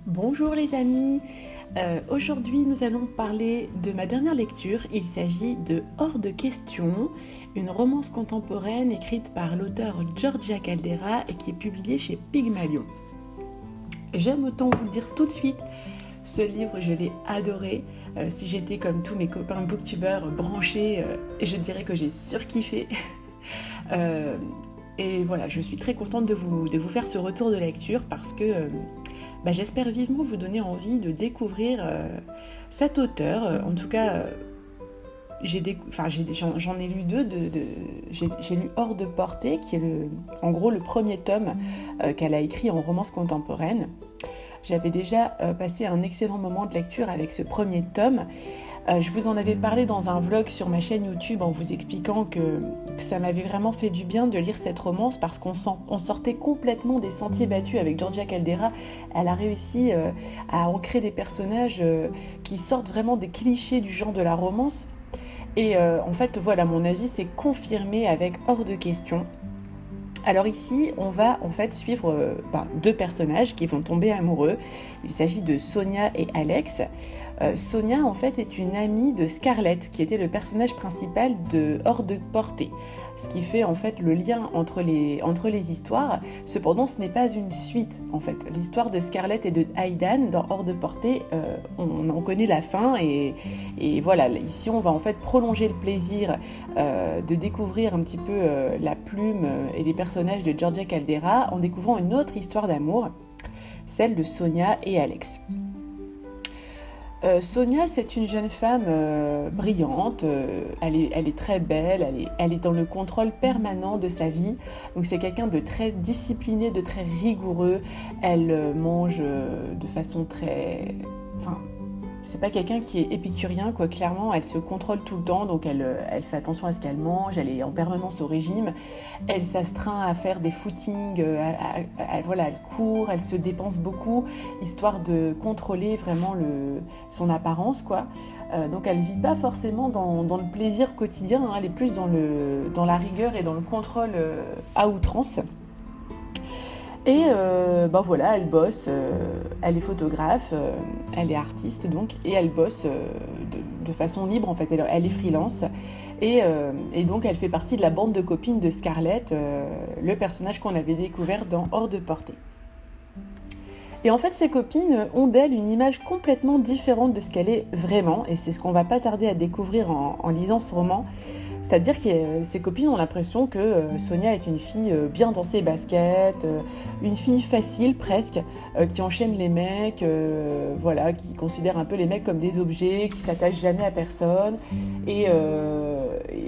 Bonjour les amis, aujourd'hui nous allons parler de ma dernière lecture. Il s'agit de Hors de question, une romance contemporaine écrite par l'auteur Giorgia Caldera et qui est publiée chez Pygmalion. J'aime autant vous le dire tout de suite, ce livre je l'ai adoré. Si j'étais comme tous mes copains booktubeurs branchés, je dirais que j'ai surkiffé. Et voilà, je suis très contente de vous faire ce retour de lecture parce que j'espère vivement vous donner envie de découvrir cet auteur. En tout cas, j'en ai lu deux. J'ai lu Hors de portée, qui est en gros le premier tome qu'elle a écrit en romance contemporaine. J'avais déjà passé un excellent moment de lecture avec ce premier tome. Je vous en avais parlé dans un vlog sur ma chaîne YouTube en vous expliquant que ça m'avait vraiment fait du bien de lire cette romance parce qu'on sortait complètement des sentiers battus avec Giorgia Caldera. Elle a réussi à ancrer des personnages qui sortent vraiment des clichés du genre de la romance. Et en fait, voilà, mon avis s'est confirmé avec Hors de question. Alors ici, on va en fait suivre deux personnages qui vont tomber amoureux. Il s'agit de Sonia et Alex. Sonia, en fait, est une amie de Scarlett, qui était le personnage principal de Hors de portée. Ce qui fait en fait le lien entre les histoires. Cependant, ce n'est pas une suite, en fait. L'histoire de Scarlett et de Aidan dans Hors de portée, on en connaît la fin. Et voilà, ici, on va en fait prolonger le plaisir de découvrir un petit peu la plume et les personnages de Giorgia Caldera en découvrant une autre histoire d'amour, celle de Sonia et Alex. Sonia, c'est une jeune femme brillante, elle est très belle, elle est dans le contrôle permanent de sa vie, donc c'est quelqu'un de très discipliné, de très rigoureux, elle mange de façon très... Enfin, c'est pas quelqu'un qui est épicurien, quoi. Clairement, elle se contrôle tout le temps, donc elle fait attention à ce qu'elle mange, elle est en permanence au régime, elle s'astreint à faire des footings, voilà, elle court, elle se dépense beaucoup, histoire de contrôler vraiment son apparence, quoi. Donc elle vit pas forcément dans le plaisir quotidien, hein, elle est plus dans la rigueur et dans le contrôle à outrance. Et voilà, elle bosse, elle est photographe, elle est artiste donc, et elle bosse de façon libre en fait, elle est freelance. Et donc elle fait partie de la bande de copines de Scarlett, le personnage qu'on avait découvert dans Hors de portée. Et en fait, ses copines ont d'elle une image complètement différente de ce qu'elle est vraiment, et c'est ce qu'on va pas tarder à découvrir en lisant ce roman. C'est-à-dire que ses copines ont l'impression que Sonia est une fille bien dans ses baskets, une fille facile presque, qui enchaîne les mecs, voilà, qui considère un peu les mecs comme des objets, qui s'attachent jamais à personne. Et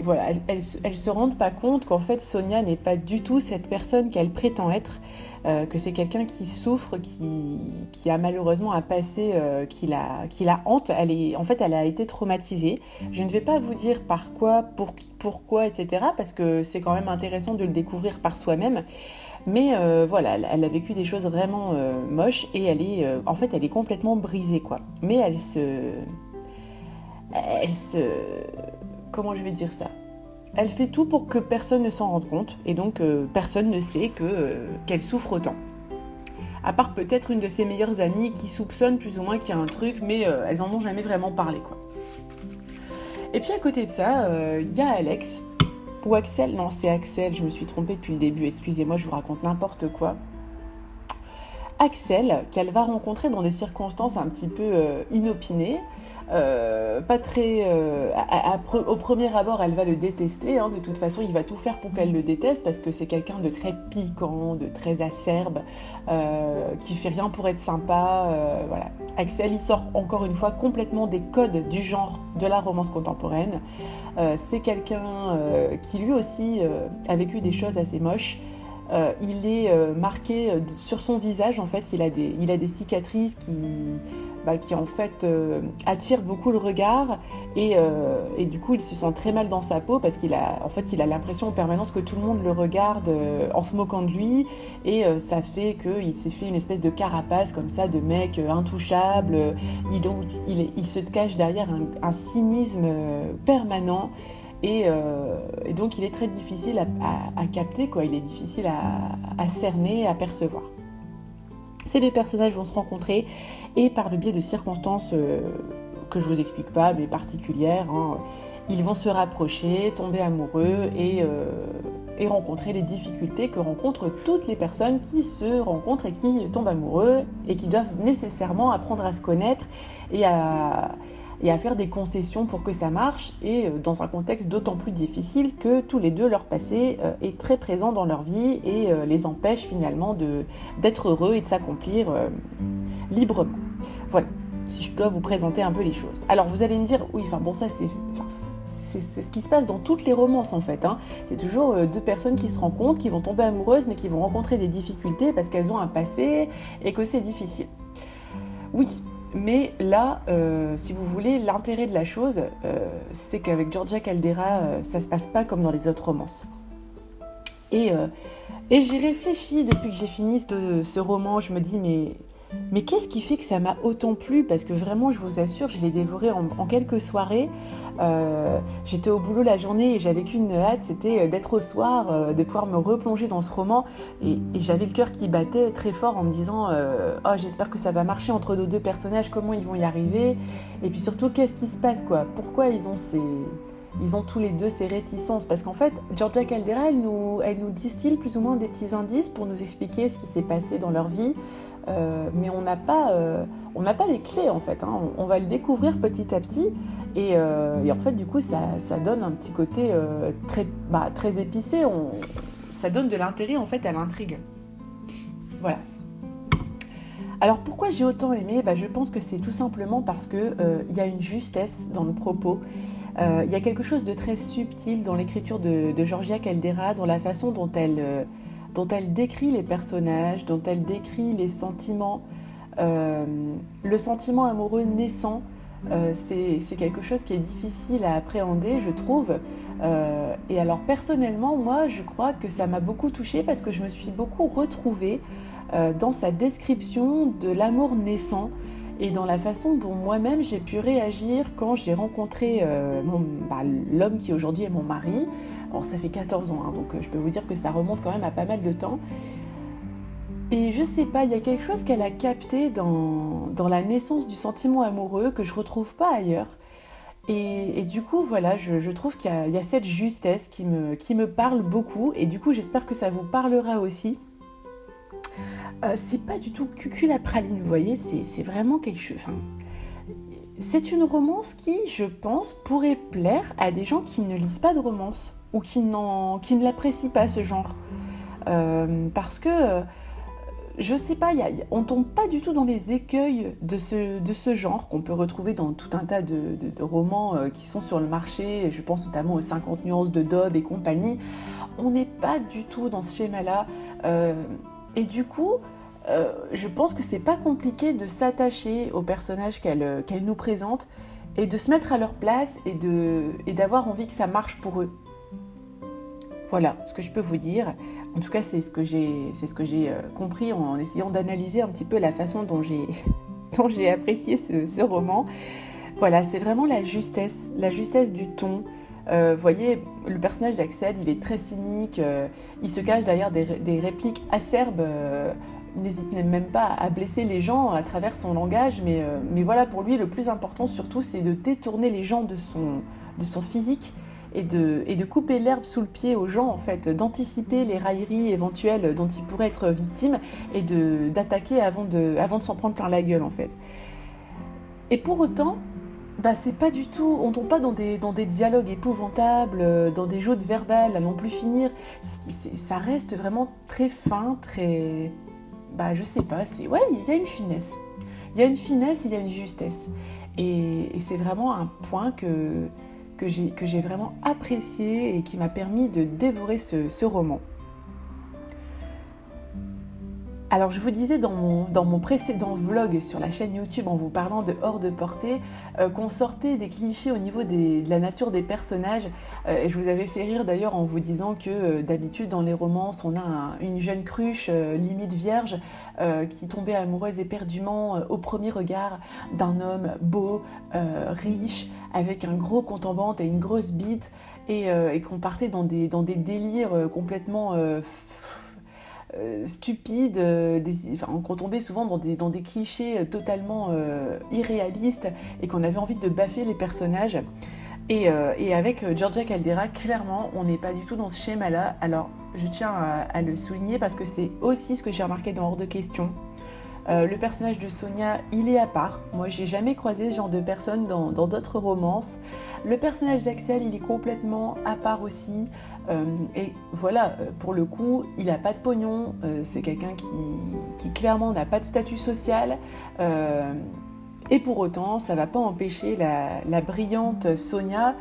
voilà, elles se rendent pas compte qu'en fait Sonia n'est pas du tout cette personne qu'elle prétend être, que c'est quelqu'un qui souffre, qui a malheureusement un passé qui la hante. En fait, elle a été traumatisée. Je ne vais pas vous dire par quoi, pourquoi, etc. parce que c'est quand même intéressant de le découvrir par soi-même. Mais voilà, elle a vécu des choses vraiment moches et elle est complètement brisée, quoi. Mais elle se... Comment je vais dire ça ? Elle fait tout pour que personne ne s'en rende compte et donc personne ne sait qu'elle souffre autant. À part peut-être une de ses meilleures amies qui soupçonne plus ou moins qu'il y a un truc, mais elles n'en ont jamais vraiment parlé, quoi. Et puis à côté de ça, il y a Alex, ou Axel, non c'est Axel, je me suis trompée depuis le début, excusez-moi, je vous raconte n'importe quoi. Axel, qu'elle va rencontrer dans des circonstances un petit peu inopinées, pas très... au premier abord, elle va le détester, hein, de toute façon, il va tout faire pour qu'elle le déteste, parce que c'est quelqu'un de très piquant, de très acerbe, qui fait rien pour être sympa, voilà. Axel, il sort encore une fois complètement des codes du genre de la romance contemporaine. C'est quelqu'un qui lui aussi a vécu des choses assez moches. Il est marqué sur son visage, en fait, il a des cicatrices qui en fait attirent beaucoup le regard et du coup il se sent très mal dans sa peau parce qu'il a l'impression en permanence que tout le monde le regarde en se moquant de lui et ça fait qu'il s'est fait une espèce de carapace comme ça de mec intouchable. Il se cache derrière un cynisme permanent. Et donc il est très difficile à capter, quoi. Il est difficile à cerner, à percevoir. Ces deux personnages vont se rencontrer et par le biais de circonstances que je vous explique pas, mais particulières, ils vont se rapprocher, tomber amoureux et rencontrer les difficultés que rencontrent toutes les personnes qui se rencontrent et qui tombent amoureux et qui doivent nécessairement apprendre à se connaître et à faire des concessions pour que ça marche, et dans un contexte d'autant plus difficile que tous les deux, leur passé est très présent dans leur vie et les empêche finalement d'être heureux et de s'accomplir librement. Voilà, si je dois vous présenter un peu les choses. Alors vous allez me dire, oui, ça c'est ce qui se passe dans toutes les romances en fait. C'est toujours deux personnes qui se rencontrent, qui vont tomber amoureuses, mais qui vont rencontrer des difficultés parce qu'elles ont un passé et que c'est difficile. Oui, mais là, si vous voulez, l'intérêt de la chose, c'est qu'avec Georgia Caldera, ça se passe pas comme dans les autres romances. Et j'y réfléchis depuis que j'ai fini ce roman. Je me dis, mais qu'est-ce qui fait que ça m'a autant plu? Parce que vraiment, je vous assure, je l'ai dévoré en quelques soirées. J'étais au boulot la journée et j'avais qu'une hâte, c'était d'être au soir, de pouvoir me replonger dans ce roman. Et j'avais le cœur qui battait très fort en me disant oh, j'espère que ça va marcher entre nos deux personnages, comment ils vont y arriver. Et puis surtout, qu'est-ce qui se passe, quoi? Pourquoi ils ont tous les deux ces réticences? Parce qu'en fait, Georgia Caldera, elle nous distille plus ou moins des petits indices pour nous expliquer ce qui s'est passé dans leur vie. Mais on n'a pas les clés en fait. On va le découvrir petit à petit et en fait du coup ça donne un petit côté très épicé. Ça donne de l'intérêt en fait à l'intrigue. Voilà. Alors pourquoi j'ai autant aimé? Je pense que c'est tout simplement parce que y a une justesse dans le propos. Il y a quelque chose de très subtil dans l'écriture de Georgia Caldera, dans la façon dont elle décrit les personnages, dont elle décrit les sentiments. Le sentiment amoureux naissant, c'est quelque chose qui est difficile à appréhender, je trouve. Et alors personnellement, moi, je crois que ça m'a beaucoup touchée parce que je me suis beaucoup retrouvée dans sa description de l'amour naissant et dans la façon dont moi-même j'ai pu réagir quand j'ai rencontré l'homme qui aujourd'hui est mon mari. Alors ça fait 14 ans, donc je peux vous dire que ça remonte quand même à pas mal de temps. Et je sais pas, il y a quelque chose qu'elle a capté dans la naissance du sentiment amoureux que je retrouve pas ailleurs. Et du coup, voilà, je trouve qu'il y a cette justesse qui me parle beaucoup. Et du coup, j'espère que ça vous parlera aussi. C'est pas du tout cucul la praline, vous voyez, c'est vraiment quelque chose... c'est une romance qui, je pense, pourrait plaire à des gens qui ne lisent pas de romance ou qui ne l'apprécient pas, ce genre. Parce que, je sais pas, on tombe pas du tout dans les écueils de ce genre qu'on peut retrouver dans tout un tas de romans qui sont sur le marché. Je pense notamment aux 50 nuances de Dob et compagnie. On n'est pas du tout dans ce schéma-là. Et du coup, je pense que c'est pas compliqué de s'attacher aux personnages qu'elle nous présente et de se mettre à leur place et d'avoir envie que ça marche pour eux. Voilà ce que je peux vous dire. En tout cas, c'est ce que j'ai compris en essayant d'analyser un petit peu la façon dont j'ai apprécié ce roman. Voilà, c'est vraiment la justesse du ton. Vous voyez, le personnage d'Axel, il est très cynique, il se cache derrière des répliques acerbes, n'hésite même pas à blesser les gens à travers son langage, mais voilà, pour lui, le plus important surtout, c'est de détourner les gens de son physique et de couper l'herbe sous le pied aux gens, en fait, d'anticiper les railleries éventuelles dont ils pourraient être victimes et d'attaquer avant de s'en prendre plein la gueule, en fait. Et pour autant, c'est pas du tout, on tombe pas dans des dialogues épouvantables, dans des jeux de verbal à non plus finir. Ça reste vraiment très fin, très... je sais pas, il y a une finesse. Il y a une finesse et il y a une justesse. Et c'est vraiment un point que j'ai vraiment apprécié et qui m'a permis de dévorer ce roman. Alors je vous disais dans mon précédent vlog sur la chaîne YouTube en vous parlant de Hors de portée qu'on sortait des clichés au niveau de la nature des personnages et je vous avais fait rire d'ailleurs en vous disant que d'habitude dans les romances on a une jeune cruche limite vierge qui tombait amoureuse éperdument au premier regard d'un homme beau, riche, avec un gros compte en banque et une grosse bite et qu'on partait dans des délires complètement... stupides, qu'on tombait souvent dans des clichés totalement irréalistes et qu'on avait envie de baffer les personnages. Et avec Giorgia Caldera, clairement, on n'est pas du tout dans ce schéma-là. Alors, je tiens à le souligner parce que c'est aussi ce que j'ai remarqué dans Hors de question. Le personnage de Sonia, il est à part. Moi, j'ai jamais croisé ce genre de personne dans d'autres romances. Le personnage d'Axel, il est complètement à part aussi. Et voilà, pour le coup, il n'a pas de pognon. C'est quelqu'un qui clairement n'a pas de statut social. Et pour autant, ça ne va pas empêcher la brillante Sonia,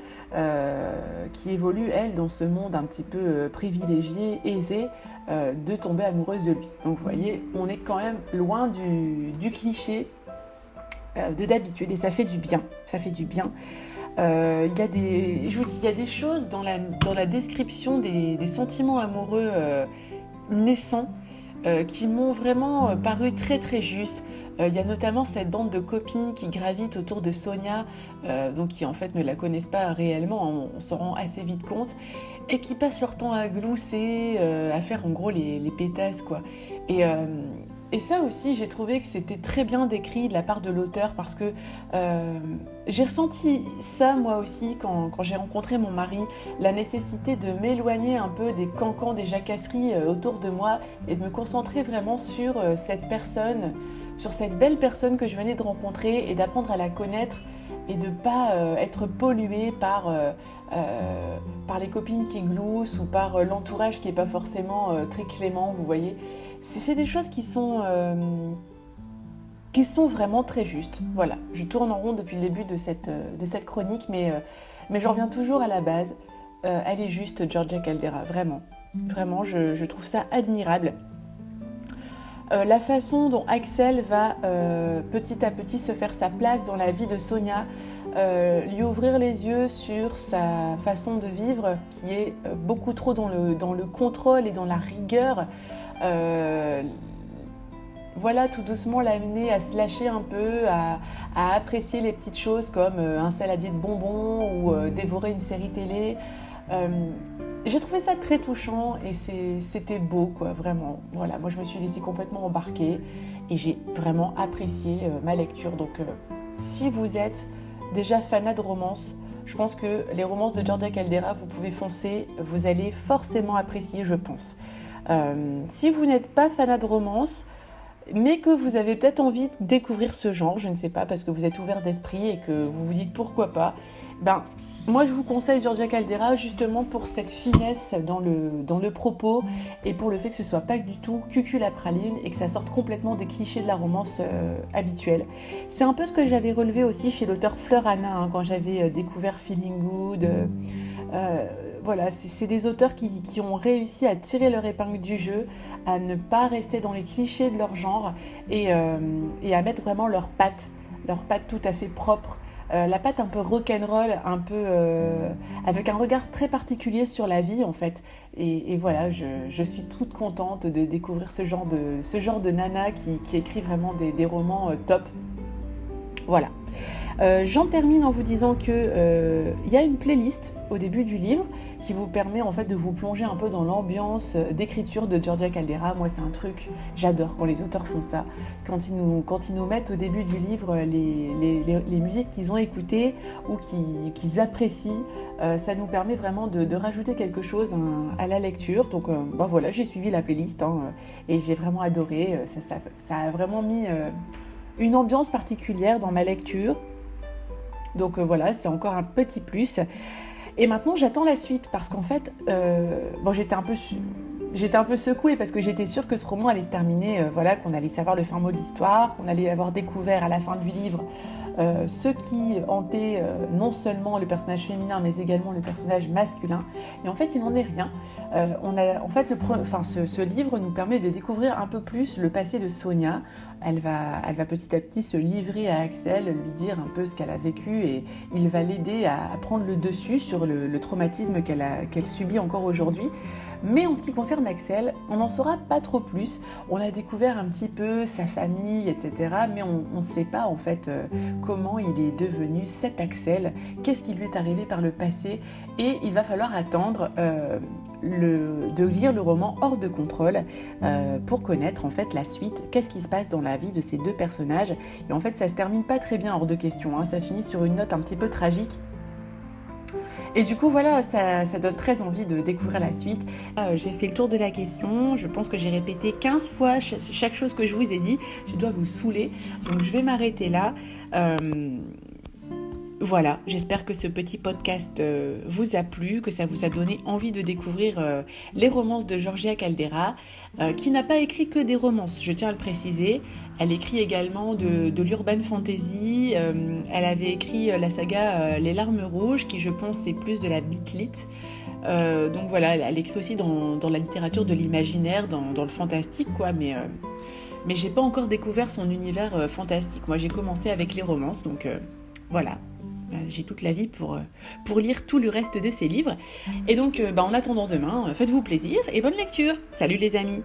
qui évolue, elle, dans ce monde un petit peu privilégié, aisé, de tomber amoureuse de lui. Donc vous voyez, on est quand même loin du cliché d'habitude, et ça fait du bien. Ça fait du bien. Je vous dis, il y a des choses dans la description des sentiments amoureux naissants qui m'ont vraiment paru très très justes. Il y a notamment cette bande de copines qui gravitent autour de Sonia, donc qui en fait ne la connaissent pas réellement, on s'en rend assez vite compte, et qui passent leur temps à glousser, à faire en gros les pétasses, quoi. Et ça aussi, j'ai trouvé que c'était très bien décrit de la part de l'auteur, parce que j'ai ressenti ça moi aussi quand j'ai rencontré mon mari, la nécessité de m'éloigner un peu des cancans, des jacasseries autour de moi, et de me concentrer vraiment sur cette personne, sur cette belle personne que je venais de rencontrer, et d'apprendre à la connaître et de ne pas être polluée par les copines qui gloussent ou par l'entourage qui n'est pas forcément très clément, vous voyez. C'est des choses qui sont vraiment très justes. Voilà, je tourne en rond depuis le début de cette chronique, mais je reviens toujours à la base. Elle est juste, Giorgia Caldera, vraiment. Vraiment, je trouve ça admirable. La façon dont Axel va petit à petit se faire sa place dans la vie de Sonia, lui ouvrir les yeux sur sa façon de vivre qui est beaucoup trop dans le contrôle et dans la rigueur. Voilà, tout doucement l'amener à se lâcher un peu, à apprécier les petites choses comme un saladier de bonbons ou dévorer une série télé. J'ai trouvé ça très touchant et c'était beau, quoi, vraiment. Voilà, moi je me suis laissée complètement embarquer et j'ai vraiment apprécié ma lecture. Donc si vous êtes déjà fanat de romance, je pense que les romances de Giorgia Caldera, vous pouvez foncer, vous allez forcément apprécier, je pense. Si vous n'êtes pas fanat de romance, mais que vous avez peut-être envie de découvrir ce genre, je ne sais pas, parce que vous êtes ouvert d'esprit et que vous vous dites pourquoi pas, moi je vous conseille Giorgia Caldera justement pour cette finesse dans le propos et pour le fait que ce soit pas du tout cucul à praline et que ça sorte complètement des clichés de la romance habituelle. C'est un peu ce que j'avais relevé aussi chez l'auteur Fleur Anna quand j'avais découvert Feeling Good. Voilà, c'est des auteurs qui ont réussi à tirer leur épingle du jeu, à ne pas rester dans les clichés de leur genre et à mettre vraiment leur patte tout à fait propre. La patte un peu rock'n'roll, un peu avec un regard très particulier sur la vie en fait. Et voilà, je suis toute contente de découvrir ce genre de nana qui écrit vraiment des romans top. Voilà. J'en termine en vous disant que y a une playlist au début du livre qui vous permet en fait de vous plonger un peu dans l'ambiance d'écriture de Giorgia Caldera. Moi c'est un truc, j'adore quand les auteurs font ça, quand ils nous mettent au début du livre les musiques qu'ils ont écoutées ou qu'ils apprécient. Ça nous permet vraiment de rajouter quelque chose à la lecture. Donc voilà, j'ai suivi la playlist et j'ai vraiment adoré. Ça a vraiment mis une ambiance particulière dans ma lecture. Donc voilà, c'est encore un petit plus. Et maintenant, j'attends la suite parce qu'en fait, j'étais un peu secouée parce que j'étais sûre que ce roman allait se terminer, qu'on allait savoir le fin mot de l'histoire, qu'on allait avoir découvert à la fin du livre ce qui hantait non seulement le personnage féminin mais également le personnage masculin. Et en fait, il n'en est rien. Ce livre nous permet de découvrir un peu plus le passé de Sonia. Elle va petit à petit se livrer à Axel, lui dire un peu ce qu'elle a vécu et il va l'aider à prendre le dessus sur le traumatisme qu'elle subit encore aujourd'hui. Mais en ce qui concerne Axel, on n'en saura pas trop plus. On a découvert un petit peu sa famille, etc. Mais on ne sait pas en fait comment il est devenu cet Axel, qu'est-ce qui lui est arrivé par le passé. Et il va falloir attendre de lire le roman Hors de contrôle pour connaître en fait la suite, qu'est-ce qui se passe dans la vie de ces deux personnages. Et en fait ça se termine pas très bien hors de question, ça se finit sur une note un petit peu tragique. Et du coup voilà, ça donne très envie de découvrir la suite. J'ai fait le tour de la question, je pense que j'ai répété 15 fois chaque chose que je vous ai dit, je dois vous saouler, donc je vais m'arrêter là. Voilà, j'espère que ce petit podcast vous a plu, que ça vous a donné envie de découvrir les romances de Georgia Caldera, qui n'a pas écrit que des romances, je tiens à le préciser. Elle écrit également de l'urban fantasy, elle avait écrit la saga Les Larmes Rouges, qui je pense est plus de la beat lit. Donc voilà, elle écrit aussi dans la littérature de l'imaginaire, dans le fantastique, quoi, mais j'ai pas encore découvert son univers fantastique. Moi j'ai commencé avec les romances, donc voilà. J'ai toute la vie pour lire tout le reste de ses livres. Et donc, en attendant demain, faites-vous plaisir et bonne lecture. Salut les amis!